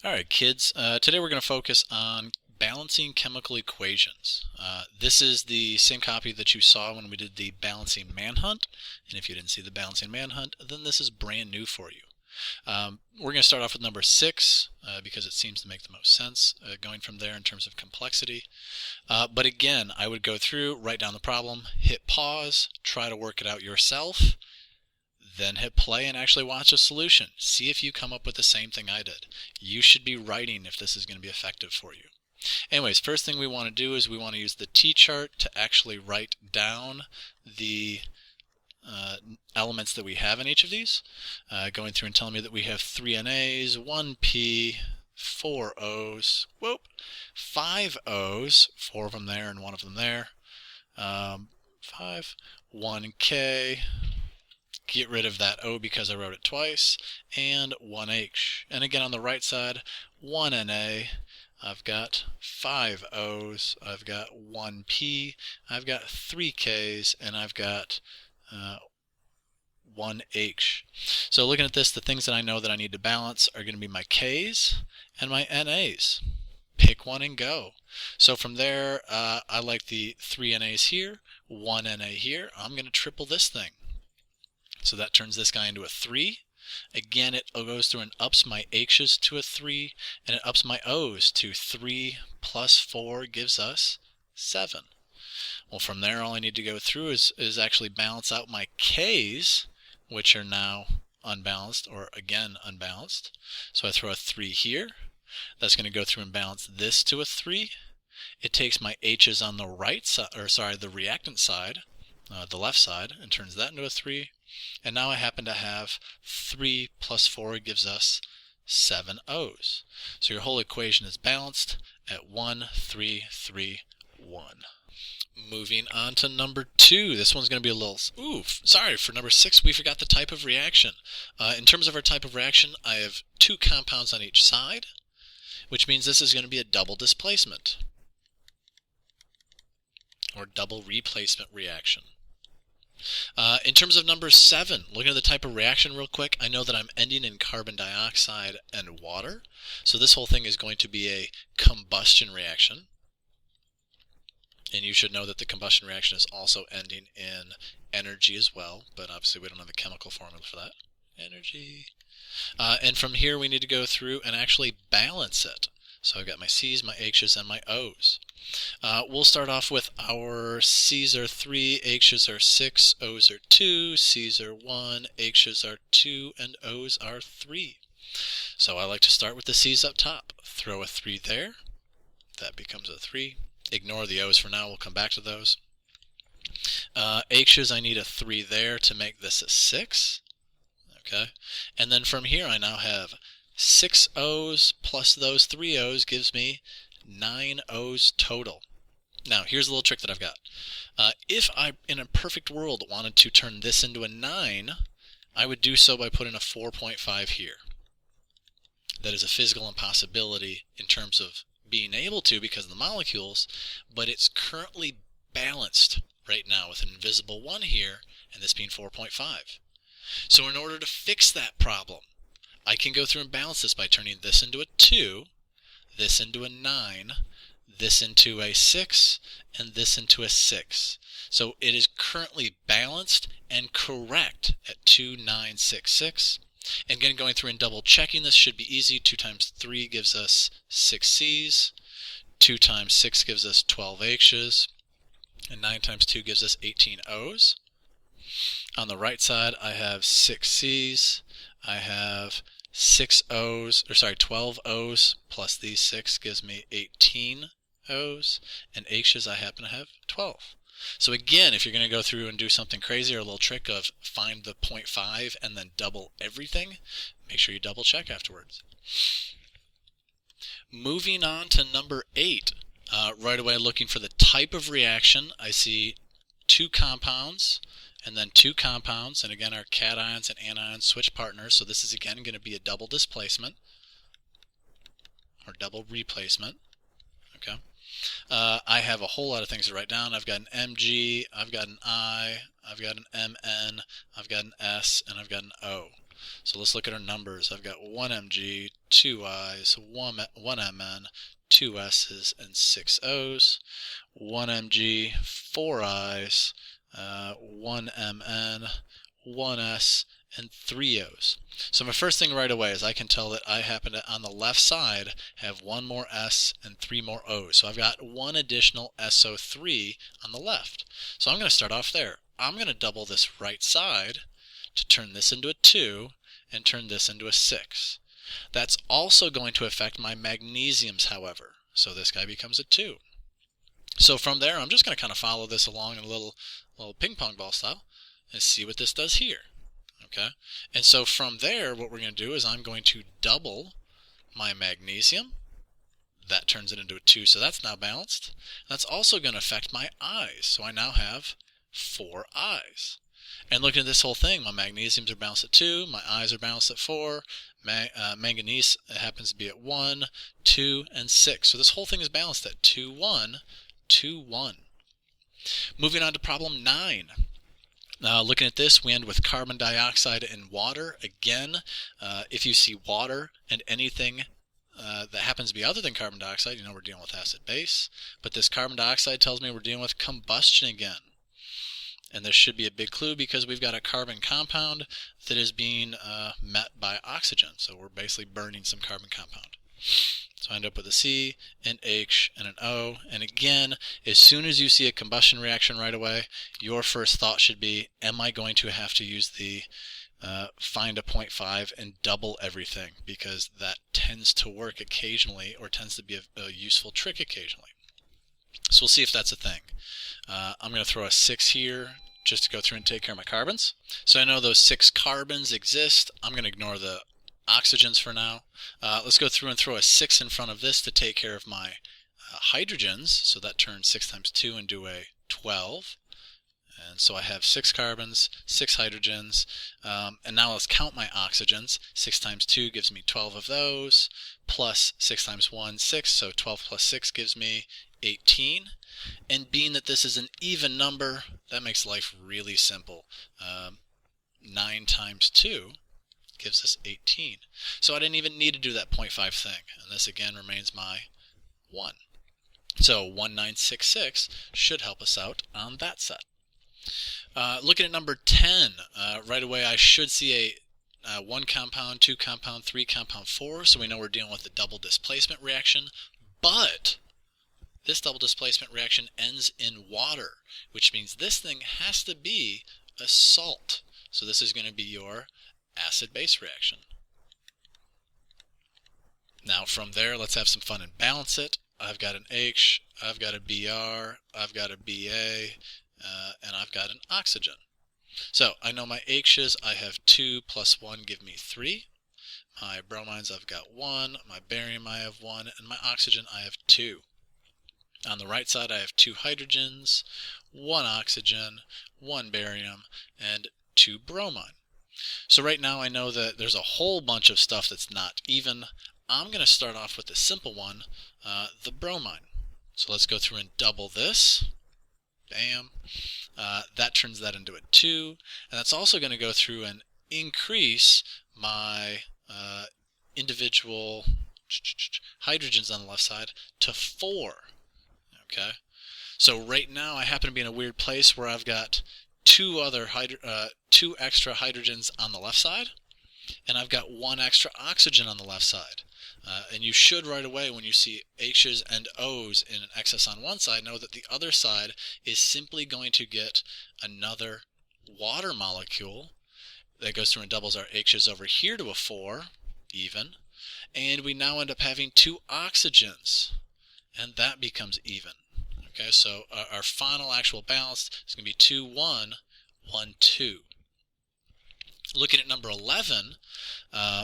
All right, kids. Today we're going to focus on balancing chemical equations. This is the same copy that you saw when we did the balancing manhunt. And if you didn't see the balancing manhunt, then this is brand new for you. We're going to start off with number 6 because it seems to make the most sense going from there in terms of complexity. But again, I would go through, write down the problem, hit pause, try to work it out yourself. Then hit play and actually watch a solution. See if you come up with the same thing I did. You should be writing if this is going to be effective for you. Anyways, first thing we want to do is we want to use the T-chart to actually write down the elements that we have in each of these. Going through and telling me that we have 3 NAs, 1 P, 4 O's, 5 O's, 4 of them there and 1 of them there, 1 K, get rid of that O because I wrote it twice, and 1 H. And again on the right side, 1 Na, I've got 5 O's, I've got 1 P, I've got 3 K's, and I've got 1 H. So looking at this, the things that I know that I need to balance are going to be my K's and my NA's. Pick one and go. So from there, I like the 3 NA's here, 1 NA here. I'm going to triple this thing. So that turns this guy into a 3. Again, it goes through and ups my H's to a 3, and it ups my O's to 3 plus 4 gives us 7. Well, from there, all I need to go through is actually balance out my K's, which are now unbalanced, or again unbalanced. So I throw a 3 here. That's going to go through and balance this to a 3. It takes my H's on the right side, or sorry, the reactant side, the left side, and turns that into a 3. And now I happen to have 3 plus 4 gives us 7 O's. So your whole equation is balanced at 1, 3, 3, 1. Moving on to number 2. This one's going to be a little... sorry, for number 6 we forgot the type of reaction. In terms of our type of reaction, I have 2 compounds on each side, which means this is going to be a double displacement, or double replacement reaction. In terms of number 7, looking at the type of reaction real quick, I know that I'm ending in carbon dioxide and water. So this whole thing is going to be a combustion reaction. And you should know that the combustion reaction is also ending in energy as well, but obviously we don't have a chemical formula for that. Energy. And from here we need to go through and actually balance it. So I've got my C's, my H's, and my O's. We'll start off with our C's are 3, H's are 6, O's are 2, C's are 1, H's are 2, and O's are 3. So I like to start with the C's up top. Throw a 3 there. That becomes a 3. Ignore the O's for now. We'll come back to those. H's, I need a 3 there to make this a 6. Okay. And then from here I now have 6 O's plus those 3 O's gives me 9 O's total. Now, here's a little trick that I've got. If I, in a perfect world, wanted to turn this into a 9, I would do so by putting a 4.5 here. That is a physical impossibility in terms of being able to because of the molecules, but it's currently balanced right now with an invisible 1 here, and this being 4.5. So in order to fix that problem, I can go through and balance this by turning this into a 2, this into a 9, this into a 6, and this into a 6. So it is currently balanced and correct at 2, 9, 6, 6. And again, going through and double checking this should be easy. 2 times 3 gives us 6 C's, 2 times 6 gives us 12 H's, and 9 times 2 gives us 18 O's. On the right side, I have 6 C's, I have 12 O's plus these 6 gives me 18 O's, and H's I happen to have 12. So again, if you're going to go through and do something crazy or a little trick of find the 0.5 and then double everything, make sure you double check afterwards. Moving on to number 8. Right away looking for the type of reaction, I see 2 compounds and then 2 compounds, and again our cations and anions switch partners, so this is again going to be a double displacement or double replacement. Okay. I have a whole lot of things to write down. I've got an Mg, I've got an I, I've got an Mn, I've got an S, and I've got an O. So let's look at our numbers. I've got 1 Mg, 2 I's, 1 Mn, 2 S's, and 6 O's. 1 Mg, 4 I's, 1 Mn, 1 S, and 3 O's. So my first thing right away is I can tell that I happen to, on the left side, have 1 more S and 3 more O's. So I've got 1 additional SO3 on the left. So I'm going to start off there. I'm going to double this right side to turn this into a 2 and turn this into a 6. That's also going to affect my magnesiums, however. So this guy becomes a 2. So from there, I'm just going to kind of follow this along in a little ping pong ball style and see what this does here. Okay, and so from there, what we're going to do is I'm going to double my magnesium. That turns it into a 2, so that's now balanced. That's also going to affect my I's, so I now have 4 I's. And looking at this whole thing, my magnesiums are balanced at 2, my I's are balanced at 4, manganese happens to be at 1, 2, and 6. So this whole thing is balanced at 2, 1, 2, 1. Moving on to problem 9. Looking at this, we end with carbon dioxide and water. Again, if you see water and anything that happens to be other than carbon dioxide, you know we're dealing with acid-base. But this carbon dioxide tells me we're dealing with combustion again. And this should be a big clue because we've got a carbon compound that is being met by oxygen. So we're basically burning some carbon compound. So I end up with a C, an H, and an O. And again, as soon as you see a combustion reaction right away, your first thought should be, am I going to have to use the find a 0.5 and double everything? Because that tends to work occasionally, or tends to be a useful trick occasionally. So we'll see if that's a thing. I'm going to throw a 6 here just to go through and take care of my carbons. So I know those 6 carbons exist. I'm going to ignore the oxygens for now. Let's go through and throw a 6 in front of this to take care of my hydrogens. So that turns 6 times 2 into a 12. And so I have 6 carbons, 6 hydrogens, and now let's count my oxygens. 6 times 2 gives me 12 of those, plus 6 times 1, 6, so 12 plus 6 gives me 18. And being that this is an even number, that makes life really simple. 9 times 2 gives us 18. So I didn't even need to do that 0.5 thing, and this again remains my 1. So 1966 should help us out on that set. Looking at number 10, right away I should see a 1 compound, 2 compound, 3 compound, 4, so we know we're dealing with a double displacement reaction, but this double displacement reaction ends in water, which means this thing has to be a salt. So this is going to be your acid-base reaction. Now from there, let's have some fun and balance it. I've got an H, I've got a Br, I've got a Ba, and I've got an oxygen. So I know my H's, I have 2 plus 1 give me 3. My bromines, I've got 1. My barium, I have 1. And my oxygen, I have 2. On the right side, I have 2 hydrogens, 1 oxygen, 1 barium, and 2 bromine. So right now I know that there's a whole bunch of stuff that's not even. I'm going to start off with the simple one, the bromine. So let's go through and double this. Bam. That turns that into a 2. And that's also going to go through and increase my individual hydrogens on the left side to 4. Okay. So right now I happen to be in a weird place where I've got 2 extra hydrogens on the left side, and I've got 1 extra oxygen on the left side. And you should right away, when you see H's and O's in an excess on one side, know that the other side is simply going to get another water molecule that goes through and doubles our H's over here to a 4, even, and we now end up having 2 oxygens, and that becomes even. Okay, so our final actual balance is going to be 2, 1, 1, 2. Looking at number 11,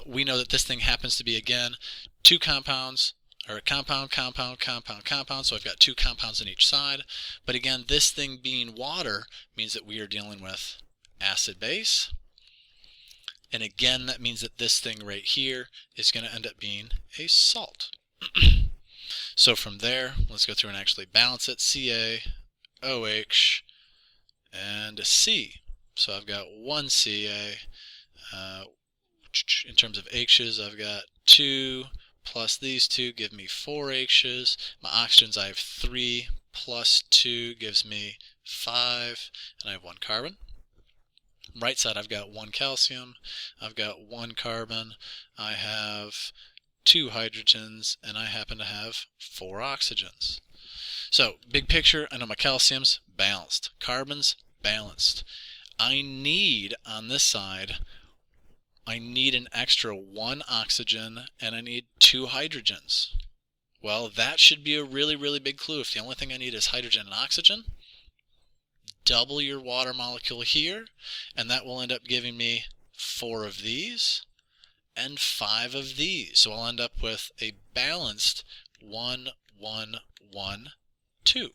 we know that this thing happens to be, again, 2 compounds, or compound, compound, compound, compound, so I've got 2 compounds on each side. But again, this thing being water means that we are dealing with acid-base. And again, that means that this thing right here is going to end up being a salt. So from there, let's go through and actually balance it. Ca, OH, and a C. So I've got 1 Ca, in terms of H's, I've got 2 plus these 2 give me 4 H's. My oxygens, I have 3 plus 2 gives me 5, and I have 1 carbon. Right side, I've got 1 calcium, I've got 1 carbon, I have 2 hydrogens, and I happen to have 4 oxygens. So, big picture, I know my calcium's balanced, carbon's balanced. I need, on this side, I need an extra 1 oxygen and I need 2 hydrogens. Well, that should be a really, really big clue. If the only thing I need is hydrogen and oxygen, double your water molecule here, and that will end up giving me 4 of these and 5 of these. So I'll end up with a balanced 1, 1, 1, 2.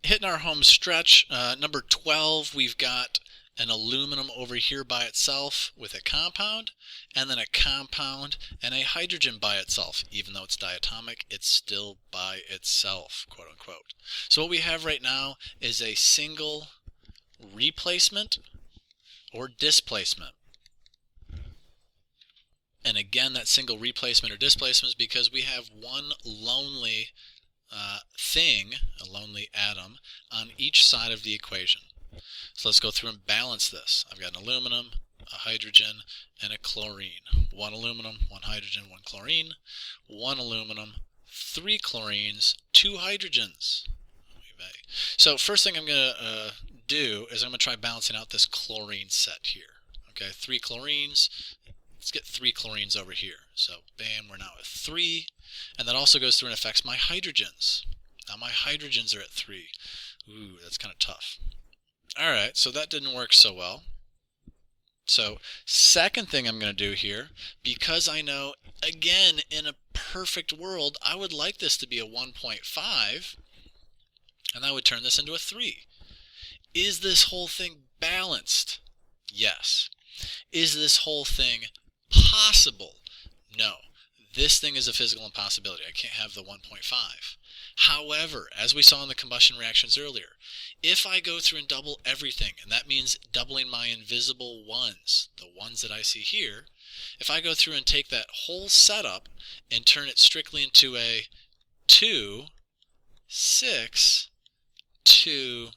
Hitting our home stretch, number 12, we've got an aluminum over here by itself with a compound, and then a compound and a hydrogen by itself. Even though it's diatomic, it's still by itself, quote unquote. So what we have right now is a single replacement or displacement. And again, that single replacement or displacement is because we have one lonely thing, a lonely atom, on each side of the equation. So let's go through and balance this. I've got an aluminum, a hydrogen, and a chlorine. 1 aluminum, 1 hydrogen, 1 chlorine. 1 aluminum, 3 chlorines, 2 hydrogens. So first thing I'm going to do is I'm going to try balancing out this chlorine set here. Okay, 3 chlorines. Let's get 3 chlorines over here. So bam, we're now at 3. And that also goes through and affects my hydrogens. Now my hydrogens are at 3. Ooh, that's kind of tough. Alright, so that didn't work so well. So second thing I'm going to do here, because I know, again, in a perfect world, I would like this to be a 1.5, and I would turn this into a 3. Is this whole thing balanced? Yes. Is this whole thing possible? No. This thing is a physical impossibility. I can't have the 1.5. However, as we saw in the combustion reactions earlier, if I go through and double everything, and that means doubling my invisible ones, the ones that I see here, if I go through and take that whole setup and turn it strictly into a 2, 6, 2,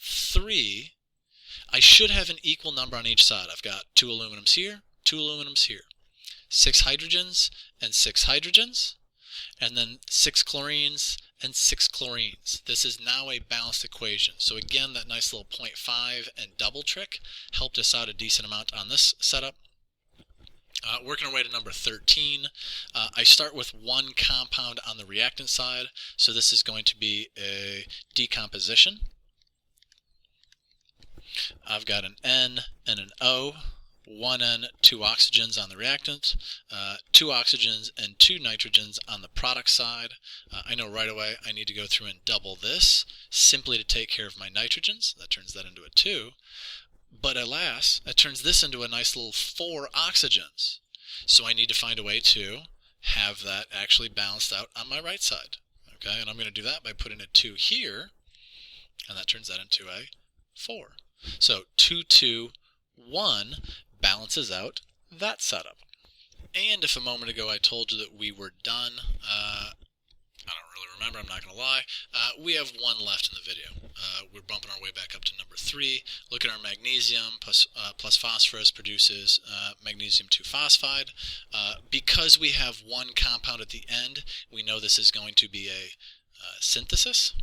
3, I should have an equal number on each side. I've got 2 aluminums here, 2 aluminums here, 6 hydrogens and 6 hydrogens, and then 6 chlorines and 6 chlorines. This is now a balanced equation. So again, that nice little 0.5 and double trick helped us out a decent amount on this setup. Working our way to number 13, I start with 1 compound on the reactant side, so this is going to be a decomposition. I've got an N and an O. 1 N, 2 oxygens on the reactant, 2 oxygens and 2 nitrogens on the product side. I know right away I need to go through and double this simply to take care of my nitrogens. That turns that into a 2. But alas, that turns this into a nice little 4 oxygens. So I need to find a way to have that actually balanced out on my right side. Okay, and I'm going to do that by putting a 2 here, and that turns that into a 4. So 2, 2, 1 balances out that setup. And if a moment ago I told you that we were done, I don't really remember, I'm not going to lie, we have 1 left in the video. We're bumping our way back up to number 3. Look at our magnesium plus phosphorus produces magnesium 2-phosphide. Because we have 1 compound at the end, we know this is going to be a synthesis,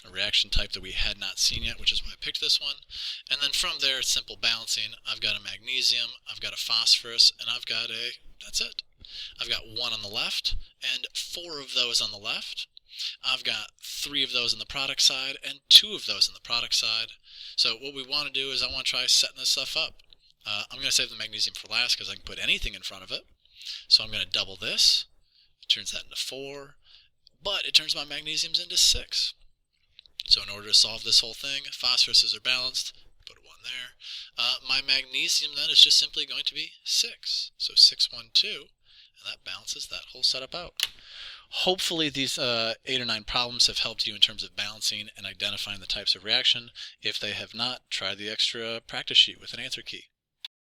a reaction type that we had not seen yet, which is why I picked this one. And then from there, it's simple balancing. I've got a magnesium, I've got a phosphorus, and I've got that's it. I've got 1 on the left, and 4 of those on the left. I've got 3 of those on the product side, and 2 of those on the product side. So what we want to do is I want to try setting this stuff up. I'm going to save the magnesium for last because I can put anything in front of it. So I'm going to double this. It turns that into 4, but it turns my magnesiums into 6. So in order to solve this whole thing, phosphoruses are balanced, put a 1 there. My magnesium then is just simply going to be 6. So 6, 1, 2, and that balances that whole setup out. Hopefully these 8 or 9 problems have helped you in terms of balancing and identifying the types of reaction. If they have not, try the extra practice sheet with an answer key.